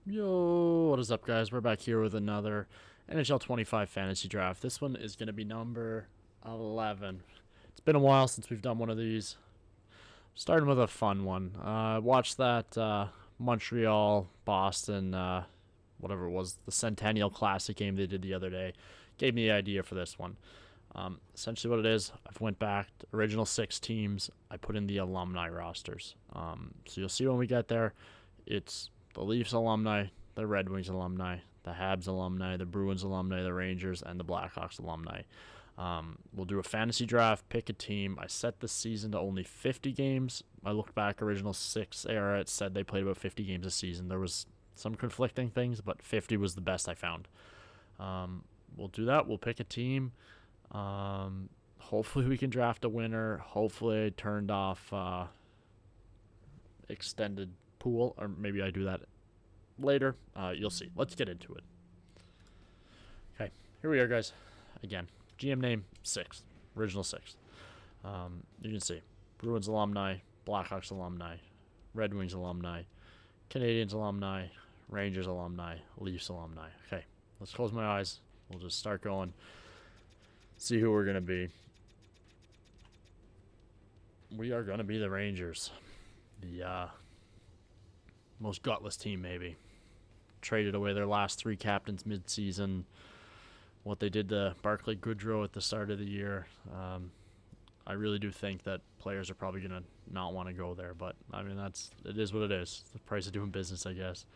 Yo, what is up, guys? We're back here with another NHL 25 fantasy draft. This one is going to be number 11. It's been a while since we've done one of these. Starting with a fun one. Watched that Montreal Boston, whatever it was, the Centennial Classic game they did the other day. Gave me the idea for this one. Essentially, what it is, I've went back to original 6 teams. I put in the alumni rosters. So you'll see when we get there, it's the Leafs alumni, the Red Wings alumni, the Habs alumni, the Bruins alumni, the Rangers, and the Blackhawks alumni. We'll do a fantasy draft, pick a team. I set the season to only 50 games. I looked back, original 6 era, it said they played about 50 games a season. There was some conflicting things, but 50 was the best I found. We'll do that. We'll pick a team. Hopefully we can draft a winner. Hopefully I turned off extended pool, or maybe I do that later. You'll see. Let's get into it. Okay, here we are, guys. Again, GM name 6, original 6. You can see Bruins alumni, Blackhawks alumni, Red Wings alumni, Canadiens alumni, Rangers alumni, Leafs alumni. Okay, let's close my eyes. We'll just start going. See who we're going to be. We are going to be the Rangers. The most gutless team, maybe. Traded away their last 3 captains mid-season. What they did to Barclay Goodrow at the start of the year. I really do think that players are probably going to not want to go there. But, I mean, it is what it is. It's the price of doing business, I guess.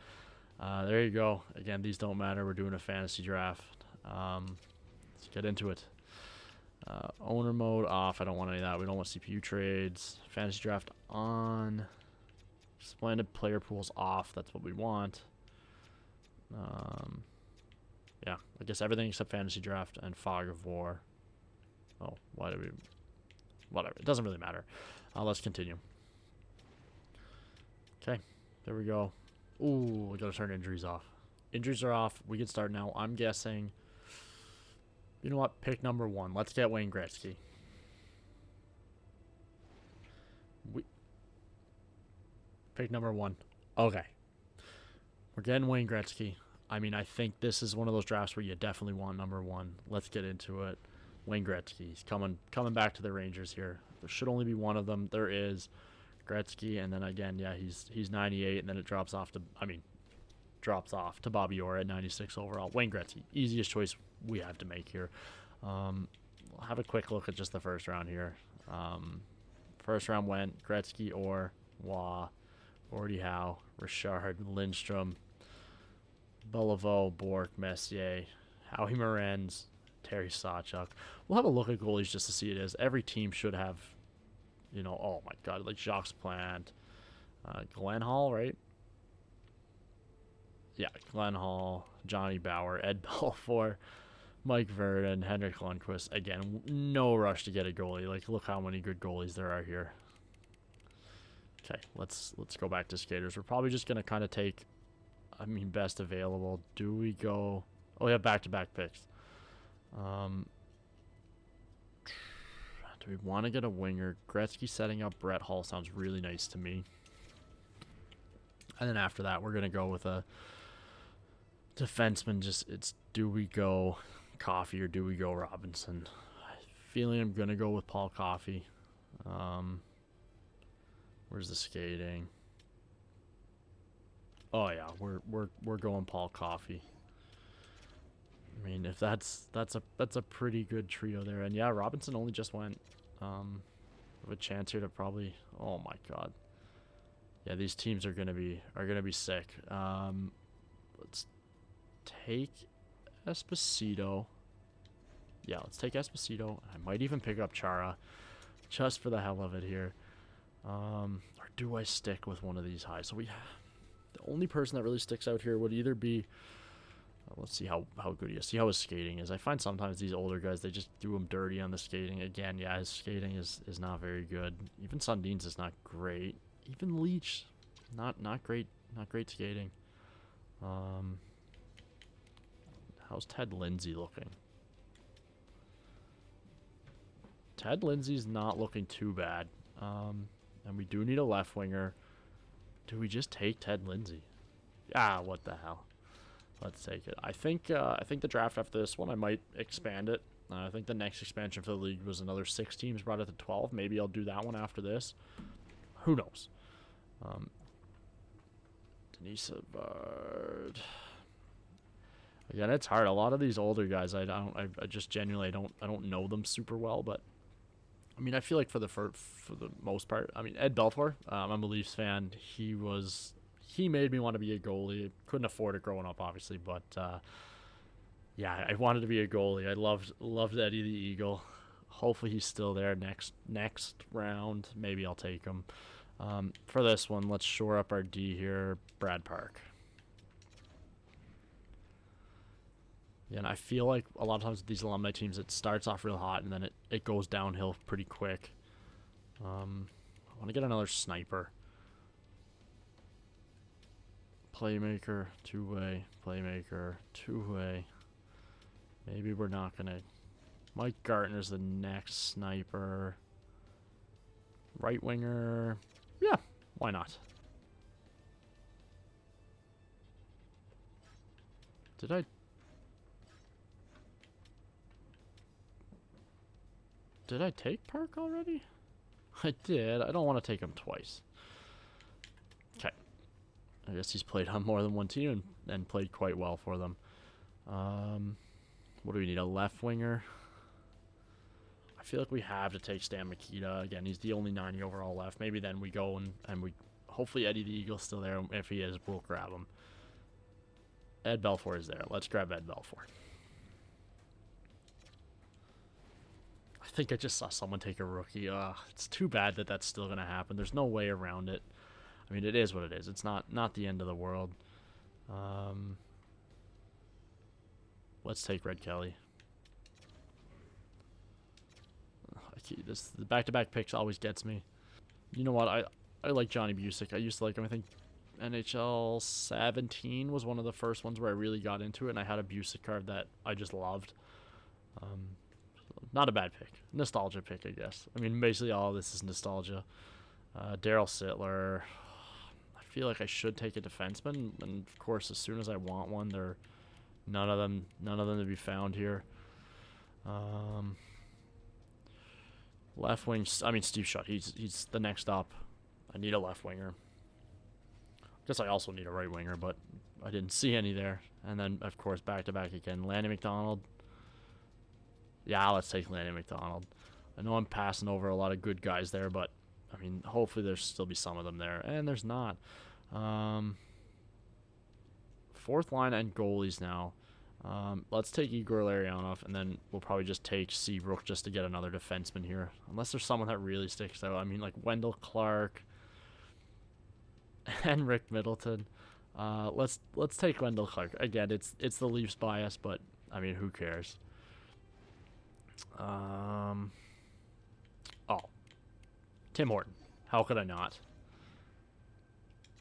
There you go. Again, these don't matter. We're doing a fantasy draft. Let's get into it. Owner mode off. I don't want any of that. We don't want CPU trades. Fantasy draft on. Splendid player pools off. That's what we want. Yeah, I guess everything except fantasy draft and fog of war. Oh, why did we? Whatever. It doesn't really matter. Let's continue. Okay, there we go. Ooh, we gotta turn injuries off. Injuries are off. We can start now. I'm guessing. You know what? Pick number 1. Let's get Wayne Gretzky. Pick number 1. Okay. We're getting Wayne Gretzky. I mean, I think this is one of those drafts where you definitely want number 1. Let's get into it. Wayne Gretzky. He's coming back to the Rangers here. There should only be one of them. There is Gretzky, and then again, yeah, he's 98, and then it drops off to Bobby Orr at 96 overall. Wayne Gretzky, easiest choice we have to make here. We'll have a quick look at just the first round here. First round went Gretzky, Orr, Waugh, Gordie Howe, Richard, Lindstrom, Beliveau, Bork, Messier, Howie Morenz, Terry Sawchuk. We'll have a look at goalies just to see it is. Every team should have, oh my God, like Jacques Plant, Glenn Hall, right? Yeah, Glenn Hall, Johnny Bauer, Ed Belfour, Mike Verdon, Henrik Lundqvist. Again, no rush to get a goalie. Like, look how many good goalies there are here. Okay, let's go back to skaters. We're probably just gonna kind of take, best available. Do we go? Oh, we have back-to-back picks. Do we want to get a winger? Gretzky setting up Brett Hull sounds really nice to me. And then after that, we're gonna go with a defenseman. Do we go Coffey or do we go Robinson? Feeling I'm gonna go with Paul Coffey. Where's the skating? Oh yeah, we're going Paul Coffey. I mean, if that's a pretty good trio there, and yeah, Robinson only just went. With a chance here to probably. Oh my God. Yeah, these teams are gonna be sick. Let's take Esposito. Yeah, let's take Esposito. I might even pick up Chara, just for the hell of it here. Or do I stick with one of these highs? So the only person that really sticks out here would either be. Let's see how good he is. See how his skating is. I find sometimes these older guys, they just do him dirty on the skating. Again, yeah, his skating is not very good. Even Sundin's is not great. Even Leach, not great skating. How's Ted Lindsay looking? Ted Lindsay's not looking too bad. And we do need a left winger. Do we just take Ted Lindsay? Ah, what the hell. Let's take it. I think the draft after this one, I might expand it. I think the next expansion for the league was another 6 teams, brought it to 12. Maybe I'll do that one after this. Who knows? Denise Bard. Again, it's hard. A lot of these older guys, I just genuinely don't know them super well. But I mean, I feel like for the most part, I mean, Ed Belfour. I'm a Leafs fan. He made me want to be a goalie. Couldn't afford it growing up, obviously, but yeah, I wanted to be a goalie. I loved Eddie the Eagle. Hopefully he's still there next round. Maybe I'll take him. For this one, let's shore up our D here. Brad Park. Yeah, and I feel like a lot of times with these alumni teams, it starts off real hot and then it goes downhill pretty quick. I want to get another sniper. Playmaker, two-way. Playmaker, two-way. Maybe we're not going to... Mike Gartner's the next sniper. Right winger. Yeah, why not? Did I take Park already? I did. I don't want to take him twice. Okay. I guess he's played on more than one team and played quite well for them. What do we need? A left winger? I feel like we have to take Stan Mikita. Again, he's the only 90 overall left. Maybe then we go and we... Hopefully Eddie the Eagle's still there. If he is, we'll grab him. Ed Belfour is there. Let's grab Ed Belfour. I think I just saw someone take a rookie. It's too bad that that's still going to happen. There's no way around it. I mean, it is what it is. It's not the end of the world. Let's take Red Kelly. The back-to-back picks always gets me. You know what? I like Johnny Busick. I used to like him. I think NHL 17 was one of the first ones where I really got into it, and I had a Busick card that I just loved. Not a bad pick. Nostalgia pick, I guess. I mean, basically all of this is nostalgia. Daryl Sittler. I feel like I should take a defenseman, and of course, as soon as I want one, they're none of them to be found here. Left wing. I mean, Steve Shutt. He's the next up. I need a left winger. Guess I also need a right winger, but I didn't see any there. And then, of course, back to back again. Lanny McDonald. Yeah, let's take Lanny McDonald. I know I'm passing over a lot of good guys there, but I mean, hopefully there's still be some of them there, and there's not. Fourth line and goalies now. Let's take Igor Larionov, and then we'll probably just take Seabrook just to get another defenseman here. Unless there's someone that really sticks out. I mean, like Wendell Clark and Rick Middleton. Let's take Wendell Clark. Again, it's the Leafs bias, but I mean, who cares? Tim Horton. How could I not?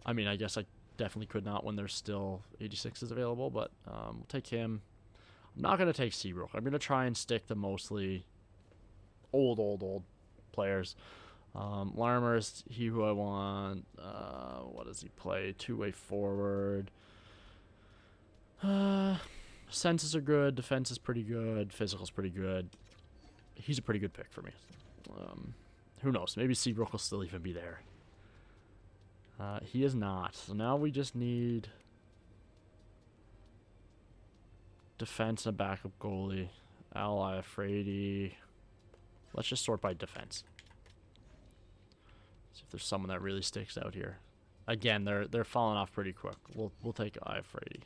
I mean, I guess I definitely could not when there's still 86s available, but we'll take him. I'm not going to take Seabrook. I'm going to try and stick to mostly old players. Larmer's he who I want. What does he play? Two-way forward. Senses are good. Defense is pretty good. Physical's pretty good. He's a pretty good pick for me. Who knows? Maybe Seabrook will still even be there. He is not. So now we just need defense and a backup goalie. Al Iafrate. Let's just sort by defense. See if there's someone that really sticks out here. Again, they're falling off pretty quick. We'll take Iafrate.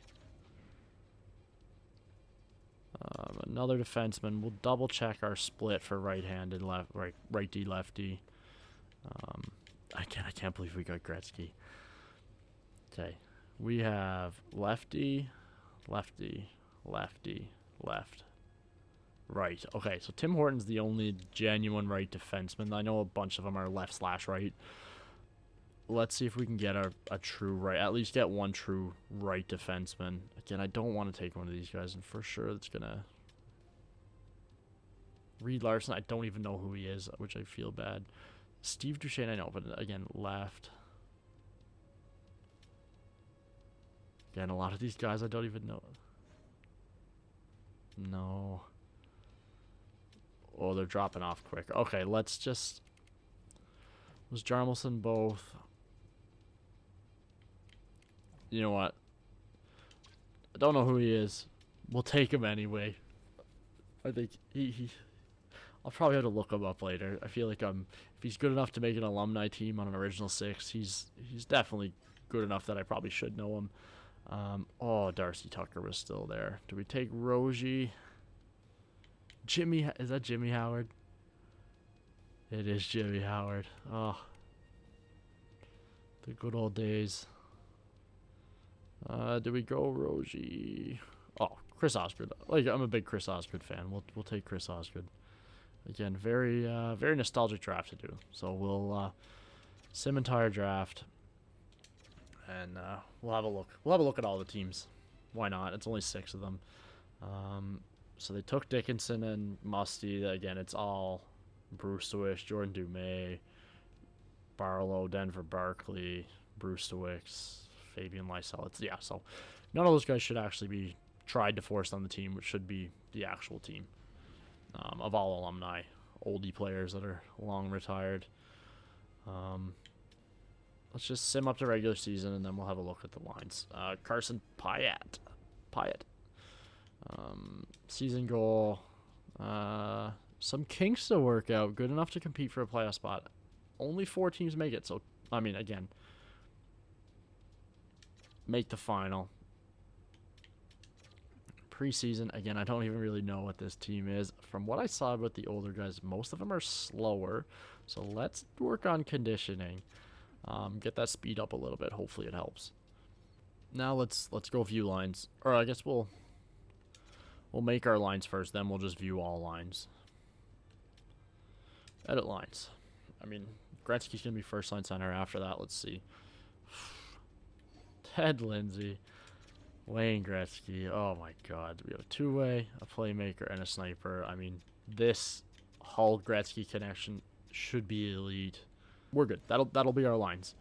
Another defenseman. We'll double check our split for right-handed, right D, lefty. I can't believe we got Gretzky. Okay, we have lefty, lefty, lefty, left, right. Okay, so Tim Horton's the only genuine right defenseman. I know a bunch of them are left/right. Let's see if we can get a true right, at least get one true right defenseman. Again, I don't want to take one of these guys, and for sure it's gonna... Reed Larson, I don't even know who he is, which I feel bad. Steve Duchesne, I know, but again, left. Again, a lot of these guys I don't even know. No. Oh, they're dropping off quick. Okay, let's just... Was Jarmelson both? You know what? I don't know who he is. We'll take him anyway. I think he I'll probably have to look him up later. I feel like if he's good enough to make an alumni team on an original 6, he's definitely good enough that I probably should know him. Oh, Darcy Tucker was still there. Do we take Rogie? Jimmy, is that Jimmy Howard? It is Jimmy Howard. Oh, the good old days. Do we go Rogie? Oh, Chris Osgood. Like, I'm a big Chris Osgood fan. We'll take Chris Osgood. Again, very nostalgic draft to do. So we'll sim entire draft, and we'll have a look. We'll have a look at all the teams. Why not? It's only 6 of them. So they took Dickinson and Musty. Again, it's all Brewsterwick, Jordan Dumais, Barlow, Denver Barkley, Brewsterwick, Fabian Lysell. Yeah, so none of those guys should actually be tried to force on the team, which should be the actual team of all alumni, oldie players that are long retired. Let's just sim up to regular season, and then we'll have a look at the lines. Carson Pyatt. Season goal. Some kinks to work out. Good enough to compete for a playoff spot. Only 4 teams make it, so, I mean, again, make the final. Preseason, again, I don't even really know what this team is. From what I saw with the older guys, most of them are slower, so let's work on conditioning. Get that speed up a little bit. Hopefully it helps. Now let's go view lines. Or I guess we'll make our lines first, then we'll just view all lines. Edit lines. I mean, Gretzky's going to be first line center after that. Let's see. Ted Lindsay. Wayne Gretzky. Oh my god. We have a two-way, a playmaker, and a sniper. I mean, this Hull Gretzky connection should be elite. We're good. That'll be our lines.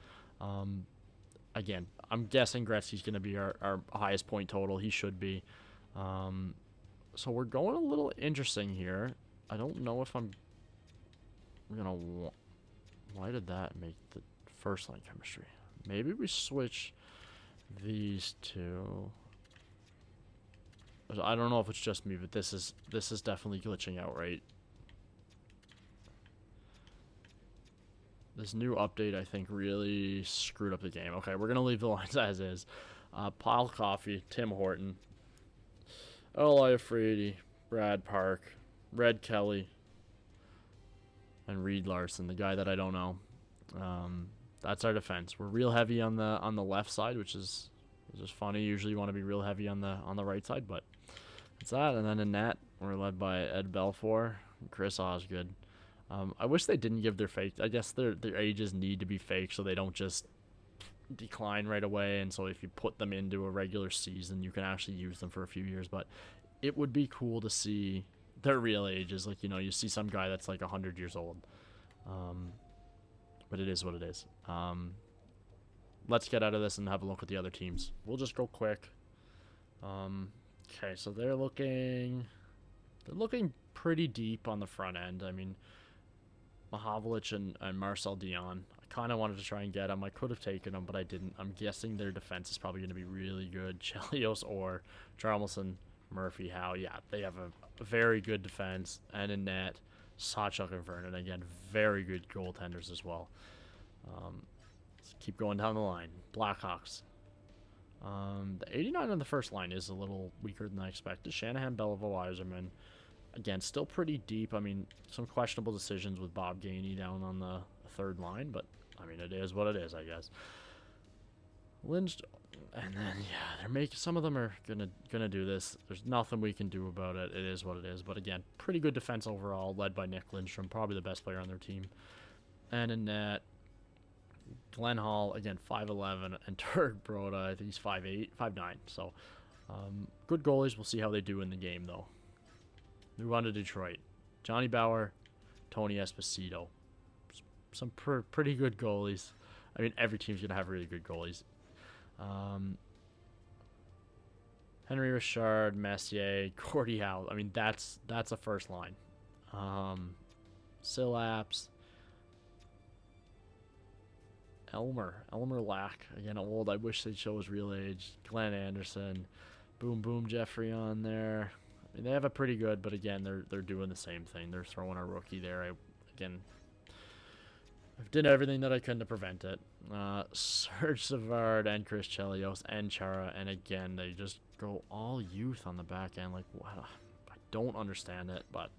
Again, I'm guessing Gretzky's going to be our highest point total. He should be. So we're going a little interesting here. I don't know if I'm gonna. Why did that make the first line chemistry? Maybe we switch these two. I don't know if it's just me, but this is definitely glitching out, right? This new update, I think, really screwed up the game. Okay, we're gonna leave the lines as is. Paul Coffey, Tim Horton, Eli Afridi, Brad Park, Red Kelly, and Reed Larson, the guy that I don't know. That's our defense. We're real heavy on the left side, which is just funny. Usually you want to be real heavy on the right side, but it's that. And then in net, we're led by Ed Belfour and Chris Osgood. I wish they didn't give their fake. I guess their ages need to be fake so they don't just decline right away, and so if you put them into a regular season, you can actually use them for a few years. But it would be cool to see their real ages. Like, you know, you see some guy that's like 100 years old. But it is what it is. Let's get out of this and have a look at the other teams. We'll just go quick. Okay, so they're looking pretty deep on the front end. I mean, Mahavlich and Marcel Dion. I kind of wanted to try and get them. I could have taken them, but I didn't. I'm guessing their defense is probably going to be really good. Chelios or Jarmelson, Murphy, Howe. Yeah, they have a very good defense. And in net, Sawchuk and Vernon. Again, very good goaltenders as well. Let's keep going down the line. Blackhawks. The 89 on the first line is a little weaker than I expected. Shanahan, Beliveau, Yzerman. Again, still pretty deep. I mean, some questionable decisions with Bob Gainey down on the third line, but I mean, it is what it is, I guess. Lynch, and then yeah, they're making, some of them are gonna do this. There's nothing we can do about it. It is what it is. But again, pretty good defense overall, led by Nick Lindstrom, probably the best player on their team. And in net, Glenn Hall, again, 5'11", and Turk Broda, I think he's 5'8", 5'9". So, good goalies. We'll see how they do in the game, though. Move on to Detroit. Johnny Bauer, Tony Esposito. Some pretty good goalies. I mean, every team's going to have really good goalies. Henry Richard, Messier, Gordie Howe. I mean, that's a first line. Sillaps, Elmer Lack, again old. I wish they'd show his real age. Glenn Anderson, Boom Jeffrey on there. I mean, they have a pretty good, but again, they're doing the same thing. They're throwing a rookie there. I've did everything that I could to prevent it. Serge Savard and Chris Chelios and Chara, and again, they just go all youth on the back end. Like, what? I don't understand it, but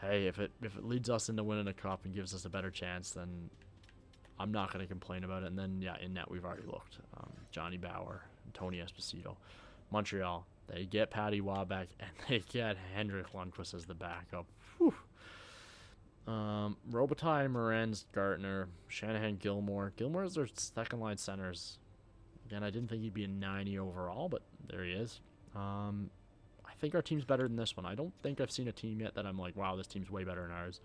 hey, if it leads us into winning a cup and gives us a better chance, then I'm not going to complain about it. And then, yeah, in net, we've already looked. Johnny Bauer, Tony Esposito. Montreal, they get Patty Waback, and they get Hendrik Lundqvist as the backup. Whew. Robitaille, Morenz, Gartner, Shanahan, Gilmore. Gilmore is their second-line centers. Again, I didn't think he'd be a 90 overall, but there he is. I think our team's better than this one. I don't think I've seen a team yet that I'm like, wow, this team's way better than ours.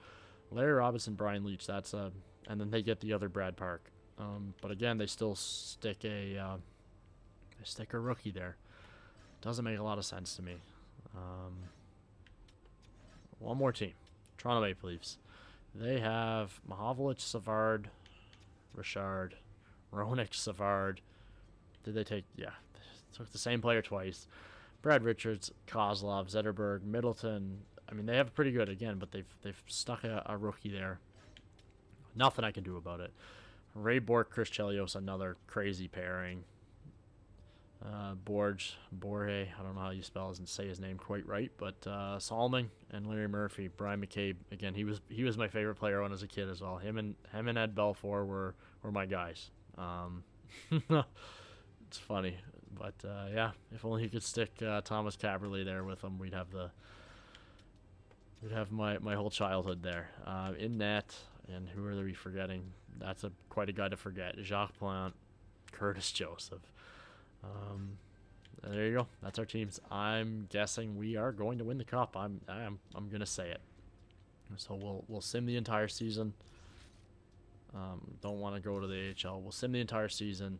Larry Robinson, Brian Leach, and then they get the other Brad Park. But again, they still stick a rookie there. Doesn't make a lot of sense to me. One more team, Toronto Maple Leafs. They have Mahovlich, Savard, Richard, Roenick, Savard. Did they take? Yeah, they took the same player twice. Brad Richards, Kozlov, Zetterberg, Middleton. I mean, they have pretty good again, but they've stuck a rookie there. Nothing I can do about it. Ray Bork, Chris Chelios, another crazy pairing. Borge, I don't know how you spell his and say his name quite right, but Solomon and Larry Murphy, Brian McCabe. Again, he was my favorite player when I was a kid as well. Him and Ed Belfour were my guys. It's funny, but yeah, if only he could stick Thomas Caberly there with him, we'd have my whole childhood there. In net, and who are we forgetting? That's quite a guy to forget. Jacques Plante, Curtis Joseph. There you go. That's our teams. I'm guessing we are going to win the cup. I'm gonna say it. So we'll sim the entire season. Don't want to go to the AHL. We'll sim the entire season.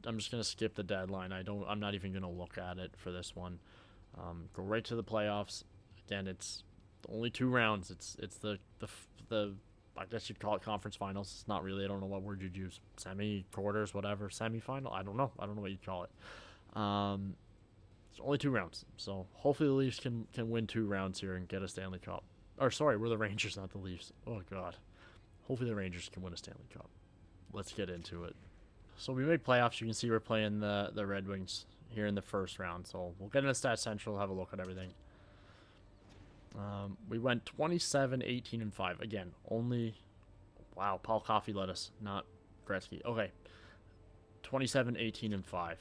I'm just gonna skip the deadline. I'm not even gonna look at it for this one. Go right to the playoffs. Again, it's only 2 rounds. It's the I guess you'd call it conference finals. It's not really. I don't know what word you'd use. Quarters, whatever. Semi-final. I don't know what you'd call it. It's only 2 rounds. So hopefully the Leafs can win 2 rounds here and get a Stanley Cup. Or sorry, we're the Rangers, not the Leafs. Oh God. Hopefully the Rangers can win a Stanley Cup. Let's get into it. So we made playoffs. You can see we're playing the Red Wings here in the first round. So we'll get into Stats Central, have a look at everything. We went 27, 18, and 5. Again, only... Wow, Paul Coffey led us, not Gretzky. Okay. 27, 18, and 5.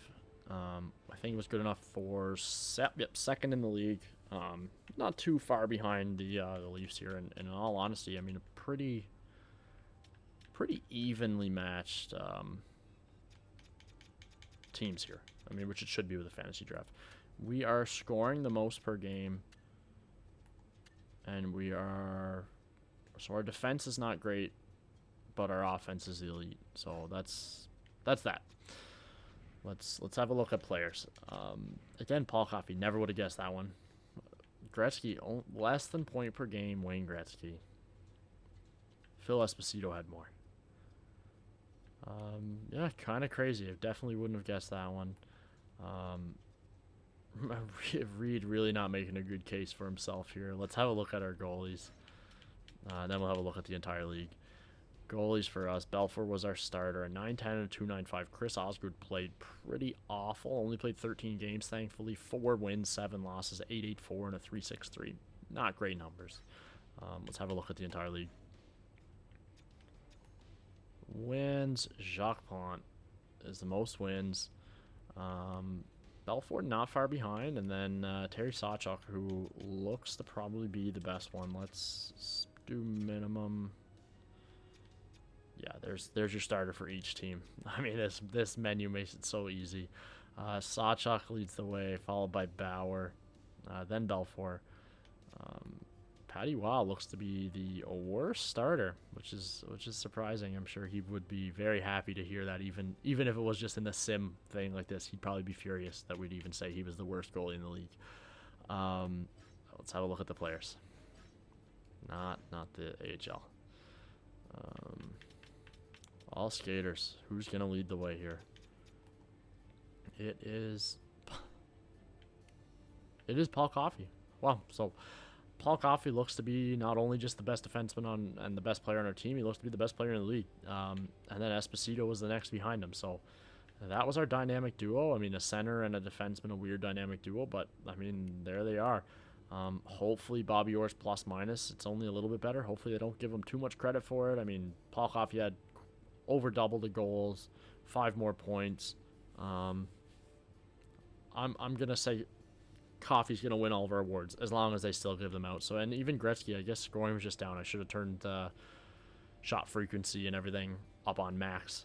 I think it was good enough for... second in the league. Not too far behind the Leafs here. And in all honesty, I mean, a pretty evenly matched teams here. I mean, which it should be with a fantasy draft. We are scoring the most per game. And so our defense is not great, but our offense is elite. So that's that. Let's have a look at players. Again, Paul Coffey, never would have guessed that one. Gretzky, less than point per game, Wayne Gretzky. Phil Esposito had more. Yeah, kind of crazy. I definitely wouldn't have guessed that one. Reed really not making a good case for himself here. Let's have a look at our goalies. Then we'll have a look at the entire league. Goalies for us. Belfour was our starter. A 9-10 and a 2.95. Chris Osgood played pretty awful. Only played 13 games, thankfully. 4 wins, 7 losses, 8.84 and a 3.63. Not great numbers. Let's have a look at the entire league. Wins. Jacques Plante is the most wins. Belfour not far behind, and then Terry Sawchuk, who looks to probably be the best one. Let's do minimum. Yeah, there's your starter for each team. I mean, this menu makes it so easy. Sawchuk leads the way, followed by Bauer, then Belfour, Patty Wow looks to be the worst starter, which is surprising. I'm sure he would be very happy to hear that. Even if it was just in the sim thing like this, he'd probably be furious that we'd even say he was the worst goalie in the league. Let's have a look at the players. Not the AHL. All skaters. Who's gonna lead the way here? It is Paul Coffey. Wow. So Paul Coffey looks to be not only just the best defenseman and the best player on our team, he looks to be the best player in the league. And then Esposito was the next behind him. So that was our dynamic duo. I mean, a center and a defenseman, a weird dynamic duo, but I mean, there they are. Hopefully Bobby Orr's plus minus, it's only a little bit better. Hopefully they don't give him too much credit for it. I mean, Paul Coffey had over double the goals, 5 more points. I'm gonna say Coffey's gonna win all of our awards as long as they still give them out. So, and even Gretzky, I guess scoring was just down. I should have turned shot frequency and everything up on max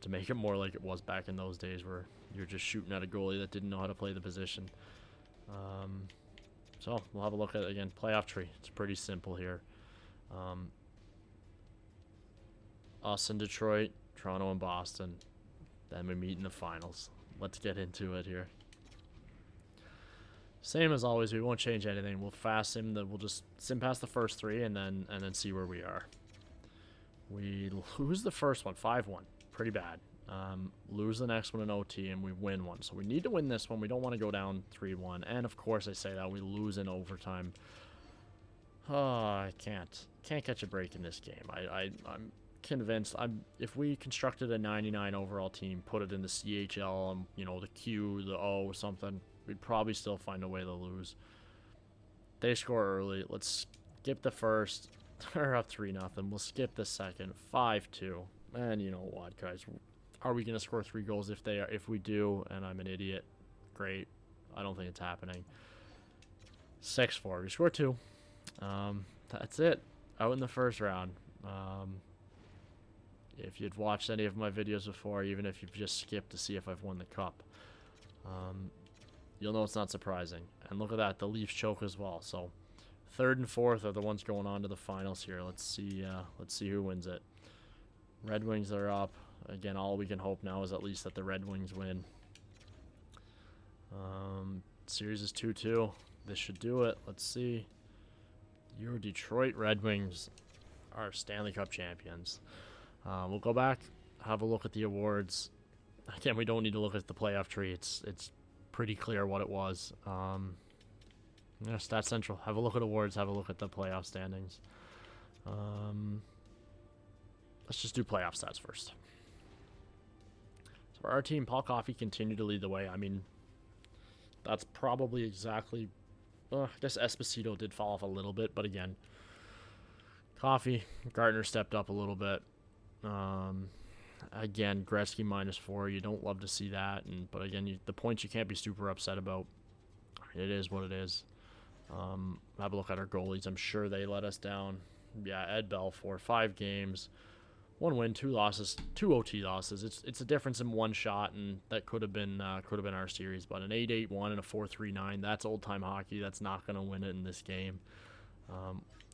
to make it more like it was back in those days where you're just shooting at a goalie that didn't know how to play the position. So we'll have a look at it again. Playoff tree. It's pretty simple here. Us in Detroit, Toronto, and Boston. Then we meet in the finals. Let's get into it here. Same as always, we won't change anything. We'll fast sim we'll just sim past the first 3 and then see where we are. We lose the first one, 5-1. Pretty bad. Lose the next one in OT and we win one. So we need to win this one. We don't want to go down 3-1. And of course I say that we lose in overtime. Oh, I can't catch a break in this game. I'm convinced if we constructed a 99 overall team, put it in the CHL, you know, the Q, the O, something, we'd probably still find a way to lose. They score early. Let's skip the first. They're up 3-0. We'll skip the second. 5-2. And you know what, guys? Are we going to score 3 goals if we do? And I'm an idiot. Great. I don't think it's happening. 6-4. We score 2. That's it. Out in the first round. If you'd watched any of my videos before, even if you've just skipped to see if I've won the cup, you'll know it's not surprising. And look at that, the Leafs choke as well. So 3rd and 4th are the ones going on to the finals here. Let's see who wins it. Red Wings are up. Again, all we can hope now is at least that the Red Wings win. Series is 2-2. This should do it. Let's see. Your Detroit Red Wings are Stanley Cup champions. We'll go back, have a look at the awards. Again, we don't need to look at the playoff tree. It's pretty clear what it was. Yeah, Stat Central. Have a look at awards. Have a look at the playoff standings. Let's just do playoff stats first. So for our team, Paul Coffey continued to lead the way. I mean, that's probably exactly... I guess Esposito did fall off a little bit, but again, Coffey, Gardner stepped up a little bit. Again, Gretzky -4. You don't love to see that, but again, the points you can't be super upset about. It is what it is. Have a look at our goalies. I'm sure they let us down. Yeah, Ed Bell for 5 games, 1 win, 2 losses, 2 OT losses. It's a difference in 1 shot, and that could have been our series. But an 8-8-1 and a 4-3-9. That's old time hockey. That's not going to win it in this game.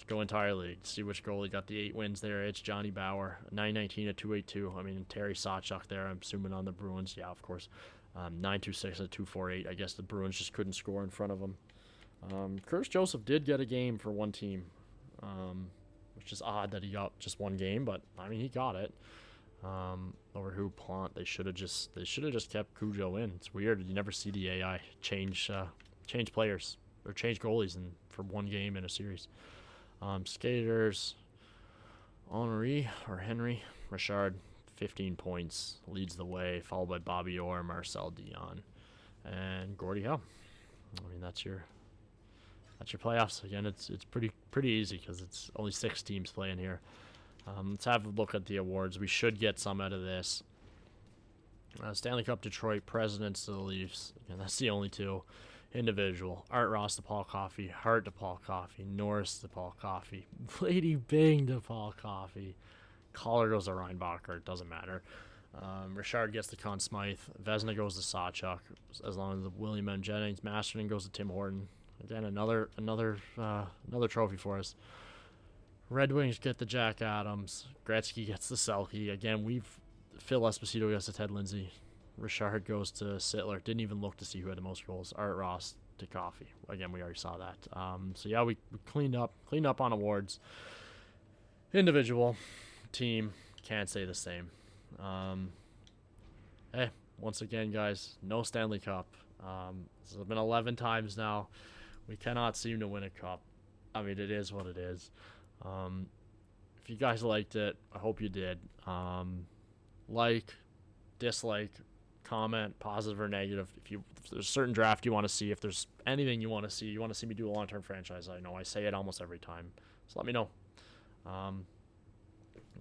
Go entire league. See which goalie got the 8 wins there. It's Johnny Bauer, 9-19, a 2-8-2. I mean, Terry Sawchuk there, I'm assuming on the Bruins. Yeah, of course. 9-2-6, a 2-4-8. I guess the Bruins just couldn't score in front of them. Curtis Joseph did get a game for one team, which is odd that he got just 1 game, but I mean, he got it. Over who Plant. They should have just kept Cujo in. It's weird. You never see the AI change players or change goalies for 1 game in a series. Skaters, Henry Richard, 15 points, leads the way, followed by Bobby Orr, Marcel Dion, and Gordie Howe. I mean, that's your playoffs. Again, it's pretty easy because it's only 6 teams playing here. Let's have a look at the awards. We should get some out of this. Stanley Cup Detroit, Presidents to the Leafs. Again, that's the only 2. Individual, Art Ross to Paul Coffey, Hart to Paul Coffey, Norris to Paul Coffey, Lady Bing to Paul Coffey, Collar goes to Reinbacher, it doesn't matter. Richard gets to Conn Smythe, Vezina goes to Sawchuk, as long as William M. Jennings, Masterton goes to Tim Horton, Again, another trophy for us. Red Wings get the Jack Adams. Gretzky gets the Selke. Again, Phil Esposito gets to Ted Lindsay. Richard goes to Sittler. Didn't even look to see who had the most goals. Art Ross to Coffee. Again, we already saw that. So yeah, we cleaned up on awards. Individual, team, can't say the same. Hey, once again, guys, no Stanley Cup. This has been 11 times now. We cannot seem to win a cup. I mean, it is what it is. If you guys liked it, I hope you did. Like, dislike, comment, positive or negative. If there's a certain draft you want to see, if there's anything you want to see me do a long-term franchise, I know I say it almost every time. So let me know.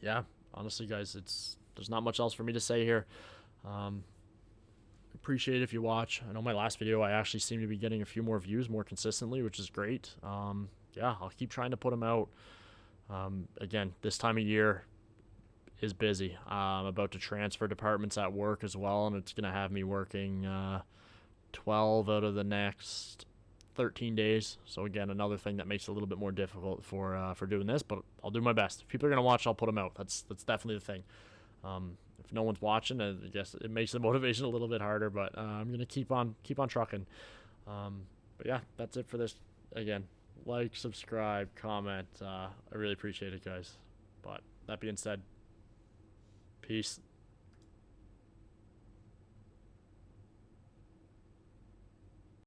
Yeah, honestly, guys, there's not much else for me to say here. Appreciate it if you watch. I know my last video, I actually seem to be getting a few more views more consistently, which is great. Yeah, I'll keep trying to put them out. Again, this time of year is busy. I'm about to transfer departments at work as well, and it's going to have me working 12 out of the next 13 days. So again, another thing that makes it a little bit more difficult for doing this, but I'll do my best. If people are going to watch, I'll put them out. That's definitely the thing. If no one's watching, I guess it makes the motivation a little bit harder, but I'm going to keep on trucking. But yeah, that's it for this. Again, like, subscribe, comment. I really appreciate it, guys. But that being said, peace.